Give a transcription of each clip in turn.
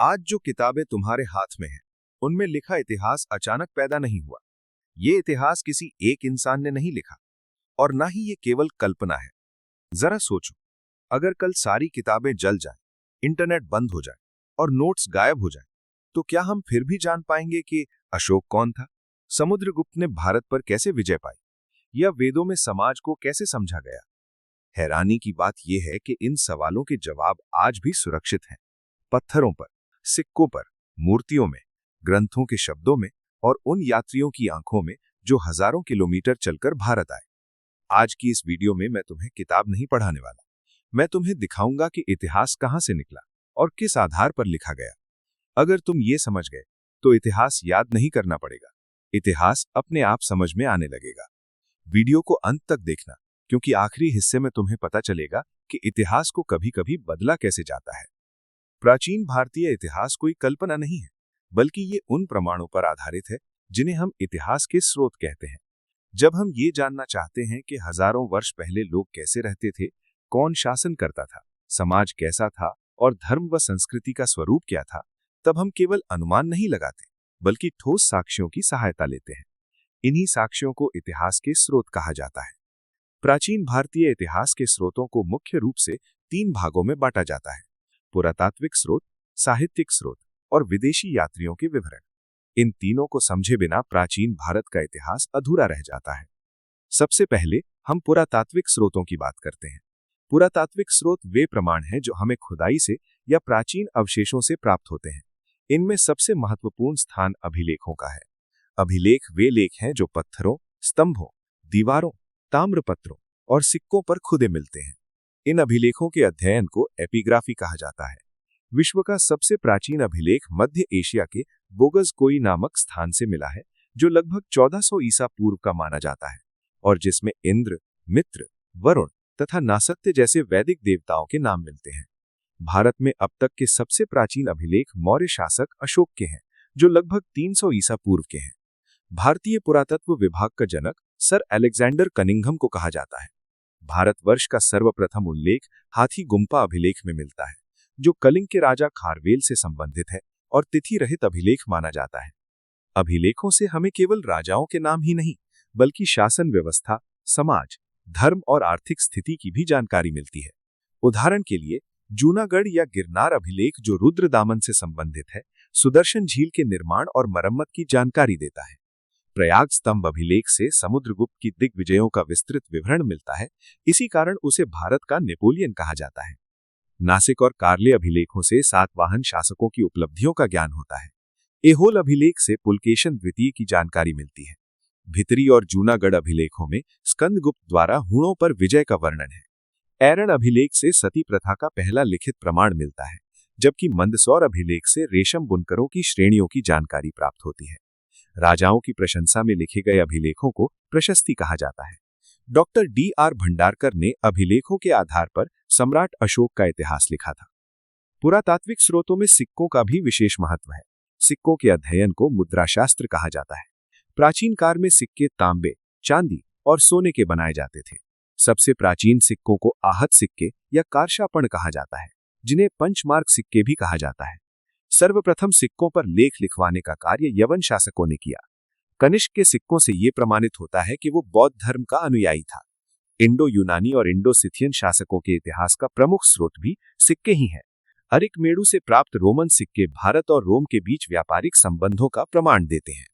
आज जो किताबें तुम्हारे हाथ में हैं, उनमें लिखा इतिहास अचानक पैदा नहीं हुआ। ये इतिहास किसी एक इंसान ने नहीं लिखा और ना ही ये केवल कल्पना है। जरा सोचो, अगर कल सारी किताबें जल जाएं, इंटरनेट बंद हो जाए और नोट्स गायब हो जाएं, तो क्या हम फिर भी जान पाएंगे कि अशोक कौन था, समुद्रगुप्त ने भारत पर कैसे विजय पाई, या वेदों में समाज को कैसे समझा गया? हैरानी की बात यह है कि इन सवालों के जवाब आज भी सुरक्षित हैं, पत्थरों पर, सिक्कों पर, मूर्तियों में, ग्रंथों के शब्दों में और उन यात्रियों की आंखों में जो हजारों किलोमीटर चलकर भारत आए। आज की इस वीडियो में मैं तुम्हें किताब नहीं पढ़ाने वाला। मैं तुम्हें दिखाऊंगा कि इतिहास कहां से निकला और किस आधार पर लिखा गया। अगर तुम ये समझ गए तो इतिहास याद नहीं करना पड़ेगा, इतिहास अपने आप समझ में आने लगेगा। वीडियो को अंत तक देखना, क्योंकि आखिरी हिस्से में तुम्हें पता चलेगा कि इतिहास को कभी-कभी बदला कैसे जाता है। प्राचीन भारतीय इतिहास कोई कल्पना नहीं है, बल्कि ये उन प्रमाणों पर आधारित है जिन्हें हम इतिहास के स्रोत कहते हैं। जब हम ये जानना चाहते हैं कि हजारों वर्ष पहले लोग कैसे रहते थे, कौन शासन करता था, समाज कैसा था और धर्म व संस्कृति का स्वरूप क्या था, तब हम केवल अनुमान नहीं लगाते, बल्कि ठोस साक्ष्यों की सहायता लेते हैं। इन्हीं साक्ष्यों को इतिहास के स्रोत कहा जाता है। प्राचीन भारतीय इतिहास के स्रोतों को मुख्य रूप से 3 भागों में बांटा जाता है: पुरातात्विक स्रोत, साहित्यिक स्रोत और विदेशी यात्रियों के विवरण। इन तीनों को समझे बिना प्राचीन भारत का इतिहास अधूरा रह जाता है। सबसे पहले हम पुरातात्विक स्रोतों की बात करते हैं। पुरातात्विक स्रोत वे प्रमाण हैं जो हमें खुदाई से या प्राचीन अवशेषों से प्राप्त होते हैं। इनमें सबसे महत्वपूर्ण स्थान अभिलेखों का है। अभिलेख वे लेख हैं जो पत्थरों, स्तंभों, दीवारों, ताम्रपत्रों और सिक्कों पर खुदे मिलते हैं। इन अभिलेखों के अध्ययन को एपिग्राफी कहा जाता है। विश्व का सबसे प्राचीन अभिलेख मध्य एशिया के बोगज़कोई नामक स्थान से मिला है, जो लगभग 1400 ईसा पूर्व का माना जाता है और जिसमें इंद्र, मित्र, वरुण तथा नासत्य जैसे वैदिक देवताओं के नाम मिलते हैं। भारत में अब तक के सबसे प्राचीन अभिलेख मौर्य शासक अशोक के हैं, जो लगभग 300 ईसा पूर्व के हैं। भारतीय पुरातत्व विभाग का जनक सर अलेक्जेंडर कनिंघम को कहा जाता है। भारतवर्ष का सर्वप्रथम उल्लेख हाथी गुम्पा अभिलेख में मिलता है, जो कलिंग के राजा खारवेल से संबंधित है और तिथि रहित अभिलेख माना जाता है। अभिलेखों से हमें केवल राजाओं के नाम ही नहीं, बल्कि शासन व्यवस्था, समाज, धर्म और आर्थिक स्थिति की भी जानकारी मिलती है। उदाहरण के लिए, जूनागढ़ या गिरनार अभिलेख जो रुद्रदामन से संबंधित है, सुदर्शन झील के निर्माण और मरम्मत की जानकारी देता है। प्रयाग स्तंभ अभिलेख से समुद्रगुप्त की दिग्विजयों का विस्तृत विवरण मिलता है, इसी कारण उसे भारत का नेपोलियन कहा जाता है। नासिक और कार्ले अभिलेखों से सातवाहन शासकों की उपलब्धियों का ज्ञान होता है। एहोल अभिलेख से पुलकेशन द्वितीय की जानकारी मिलती है। भितरी और जूनागढ़ अभिलेखों में स्कंदगुप्त द्वारा हुणों पर विजय का वर्णन है। ऐरण अभिलेख से सती प्रथा का पहला लिखित प्रमाण मिलता है, जबकि मंदसौर अभिलेख से रेशम बुनकरों की श्रेणियों की जानकारी प्राप्त होती है। राजाओं की प्रशंसा में लिखे गए अभिलेखों को प्रशस्ति कहा जाता है। Doctor D.R. भंडारकर ने अभिलेखों के आधार पर सम्राट अशोक का इतिहास लिखा था। पुरातात्विक स्रोतों में सिक्कों का भी विशेष महत्व है। सिक्कों के अध्ययन को मुद्राशास्त्र कहा जाता है। प्राचीन काल में सिक्के तांबे, चांदी और सोने के बनाए जाते थे। सबसे प्राचीन सिक्कों को आहत सिक्के या कारशापण कहा जाता है, जिन्हें पंचमार्क सिक्के भी कहा जाता है। सर्वप्रथम सिक्कों पर लेख लिखवाने का कार्य यवन शासकों ने किया। कनिष्क के सिक्कों से यह प्रमाणित होता है कि वो बौद्ध धर्म का अनुयायी था। इंडो यूनानी और इंडो सिथियन शासकों के इतिहास का प्रमुख स्रोत भी सिक्के ही हैं। अरिकमेडु से प्राप्त रोमन सिक्के भारत और रोम के बीच व्यापारिक संबंधों का प्रमाण देते हैं।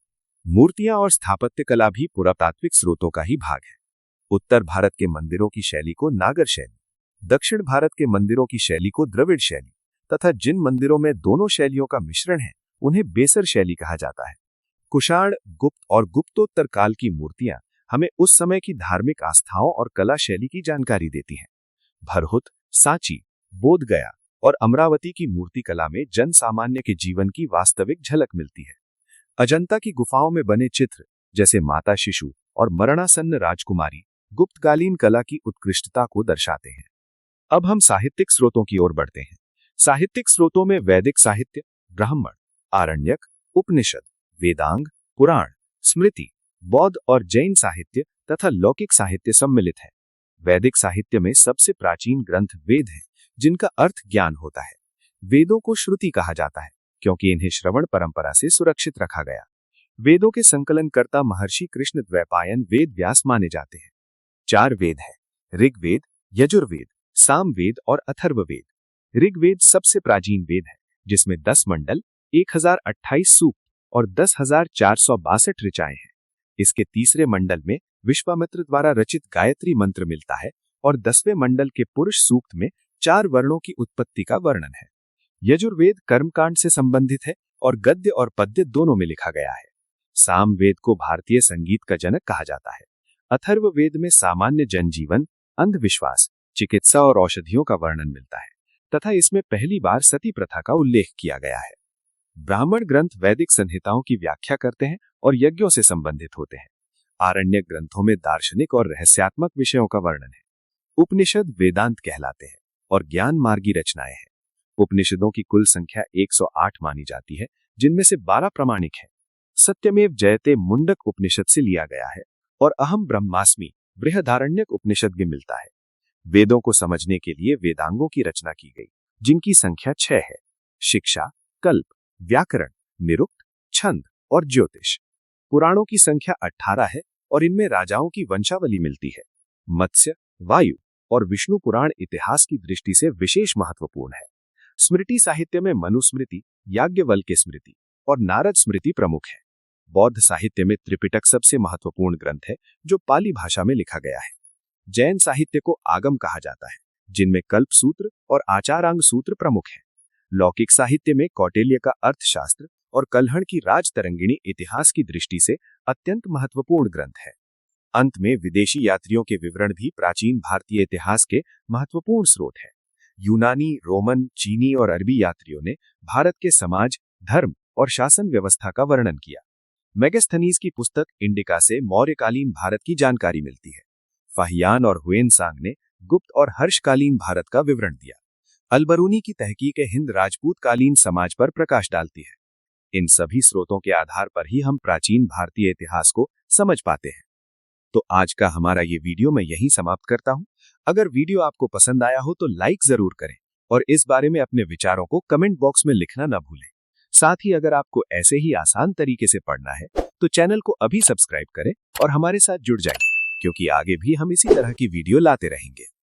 मूर्तियां और स्थापत्य कला भी पुरातात्विक स्रोतों का ही भाग है। उत्तर भारत के मंदिरों की शैली को नागर शैली, दक्षिण भारत के मंदिरों की शैली को द्रविड़ शैली तथा जिन मंदिरों में दोनों शैलियों का मिश्रण है, उन्हें बेसर शैली कहा जाता है। कुषाण, गुप्त और गुप्तोत्तर काल की मूर्तियां हमें उस समय की धार्मिक आस्थाओं और कला शैली की जानकारी देती हैं। भरहुत, सांची, बोधगया और अमरावती की मूर्ति कला में जन सामान्य के जीवन की वास्तविक झलक मिलती है। अजंता की गुफाओं में बने चित्र, जैसे माता शिशु और मरणासन्न राजकुमारी, गुप्तकालीन कला की उत्कृष्टता को दर्शाते हैं। अब हम साहित्यिक स्रोतों की ओर बढ़ते हैं। साहित्यिक स्रोतों में वैदिक साहित्य, ब्राह्मण, आरण्यक, उपनिषद, वेदांग, पुराण, स्मृति, बौद्ध और जैन साहित्य तथा लौकिक साहित्य सम्मिलित है। वैदिक साहित्य में सबसे प्राचीन ग्रंथ वेद हैं, जिनका अर्थ ज्ञान होता है। वेदों को श्रुति कहा जाता है क्योंकि इन्हें श्रवण परंपरा से सुरक्षित रखा गया। वेदों के संकलनकर्ता महर्षि कृष्ण द्वैपायन वेद व्यास माने जाते हैं। 4 वेद है: ऋग्वेद, यजुर्वेद, सामवेद और अथर्ववेद। ऋग्वेद सबसे प्राचीन वेद है जिसमें 10 मंडल, 1028 सूक्त और 10,462 ऋचाएं हैं। इसके तीसरे मंडल में विश्वामित्र द्वारा रचित गायत्री मंत्र मिलता है और 10वें मंडल के पुरुष सूक्त में 4 वर्णों की उत्पत्ति का वर्णन है। यजुर्वेद कर्मकांड से संबंधित है और गद्य और पद्य दोनों में लिखा गया है। सामवेद को भारतीय संगीत का जनक कहा जाता है। अथर्ववेद में सामान्य जनजीवन, अंधविश्वास, चिकित्सा और औषधियों का वर्णन मिलता है तथा इसमें पहली बार सती प्रथा का उल्लेख किया गया है। ब्राह्मण ग्रंथ वैदिक संहिताओं की व्याख्या करते हैं और यज्ञों से संबंधित होते हैं। आरण्यक ग्रंथों में दार्शनिक और रहस्यात्मक विषयों का वर्णन है। उपनिषद वेदांत कहलाते हैं और ज्ञान मार्गी रचनाएं हैं। उपनिषदों की कुल संख्या 108 मानी जाती है, जिनमें से 12 प्रामाणिक हैं। सत्यमेव जयते मुंडक उपनिषद से लिया गया है और अहम ब्रह्मास्मि बृहदारण्यक उपनिषद भी मिलता है। वेदों को समझने के लिए वेदांगों की रचना की गई, जिनकी संख्या 6 है: शिक्षा, कल्प, व्याकरण, निरुक्त, छंद और ज्योतिष। पुराणों की संख्या 18 है और इनमें राजाओं की वंशावली मिलती है। मत्स्य, वायु और विष्णु पुराण इतिहास की दृष्टि से विशेष महत्वपूर्ण है। स्मृति साहित्य में मनुस्मृति, याज्ञवल्क्य स्मृति और नारद स्मृति प्रमुख है। बौद्ध साहित्य में त्रिपिटक सबसे महत्वपूर्ण ग्रंथ है जो पाली भाषा में लिखा गया है। जैन साहित्य को आगम कहा जाता है, जिनमें कल्प सूत्र और आचारांग सूत्र प्रमुख हैं। लौकिक साहित्य में कौटिल्य का अर्थशास्त्र और कल्हण की राजतरंगिणी इतिहास की दृष्टि से अत्यंत महत्वपूर्ण ग्रंथ है। अंत में विदेशी यात्रियों के विवरण भी प्राचीन भारतीय इतिहास के महत्वपूर्ण स्रोत है। यूनानी, रोमन, चीनी और अरबी यात्रियों ने भारत के समाज, धर्म और शासन व्यवस्था का वर्णन किया। मेगास्थनीज की पुस्तक इंडिका से मौर्यकालीन भारत की जानकारी मिलती है। फाहियान और हुएनसांग ने गुप्त और हर्षकालीन भारत का विवरण दिया। अलबरूनी की तहकीक हिंद राजपूत कालीन समाज पर प्रकाश डालती है। इन सभी स्रोतों के आधार पर ही हम प्राचीन भारतीय इतिहास को समझ पाते हैं। तो आज का हमारा ये वीडियो मैं यहीं समाप्त करता हूं। अगर वीडियो आपको पसंद आया हो तो लाइक जरूर करें और इस बारे में अपने विचारों को कमेंट बॉक्स में लिखना न भूलें। साथ ही अगर आपको ऐसे ही आसान तरीके से पढ़ना है तो चैनल को अभी सब्सक्राइब करें और हमारे साथ जुड़ जाएं, क्योंकि आगे भी हम इसी तरह की वीडियो लाते रहेंगे।